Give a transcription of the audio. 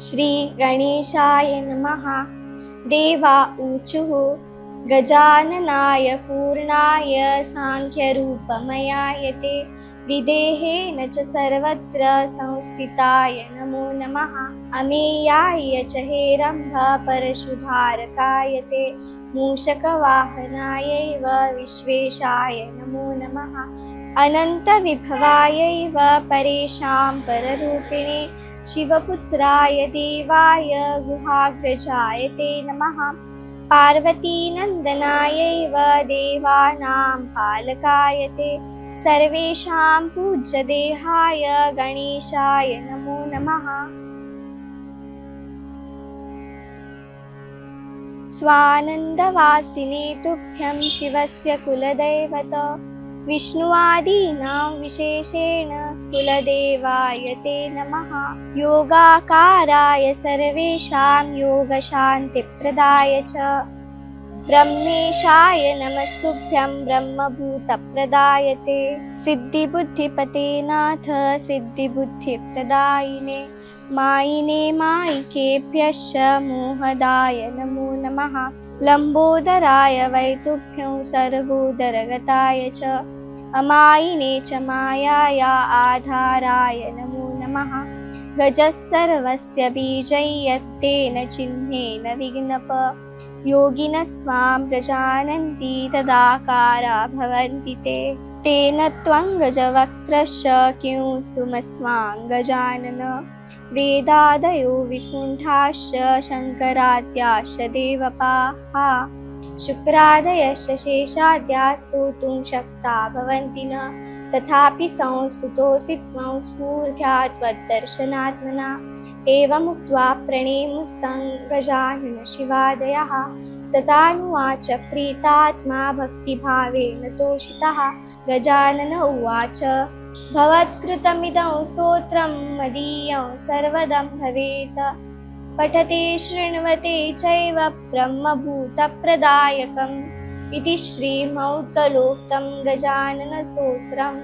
श्री गणेशाय नमः। देवा ऊचुः गजाननाय पूर्णाय सांख्यरूपमयायते विदेहेन च सर्वत्र संस्थिताय नमो नमः। अमेयाय च हेरम्भ परशुधारकायते मूषकवाहनायैव विश्वेशाय नमो नमः। अनन्तविभवायैव परेशां पररूपिणे शिवपुत्राय देवाय गुहाग्रजाय ते नमः। पार्वतीनन्दनायैव देवानां पालकाय ते सर्वेषां पूज्यदेहाय गणेशाय नमो नमः। स्वानन्दवासिने तुभ्यं शिवस्य कुलदैवत विष्णुवादीनां विशेषेण कुलदेवाय ते नमः। योगाकाराय सर्वेषां योगशान्तिप्रदाय च ब्रह्मेशाय नमस्तुभ्यं ब्रह्मभूतप्रदाय ते सिद्धिबुद्धिपते नाथ सिद्धिबुद्धिप्रदायिने मायिने मायिकेभ्यश्च मोहदाय नमो नमः। लम्बोदराय वैतुभ्यं सर्वोदरगताय च अमायिने च मायाया आधाराय नमो नमः। गजः सर्वस्य बीजय्यत्तेन चिह्नेन विघ्नप योगिनस्त्वां प्रजानन्ति तदाकारा भवन्ति ते तेन त्वं गजवक्त्रश्च किंस्तुमस्त्वां गजानन वेदादयो विकुण्ठाश्च शङ्कराद्याश्च देवपाः शुक्रादयश्च शेषाद्या स्तोतुं शक्ता भवन्ति न तथापि संस्तुतोऽसि त्वं स्फूर्त्या त्वद्दर्शनात्मना एवमुक्त्वा प्रणेमुस्तं गजानन शिवादयः सदानुवाच प्रीतात्मा भक्तिभावेन तोषितः। गजानन उवाच भवत्कृतमिदं स्तोत्रं मदीयं सर्वदं भवेत् पठते शृण्वते चैव ब्रह्मभूतप्रदायकम् इति श्रीमौद्गलोक्तं गजाननस्तोत्रम्।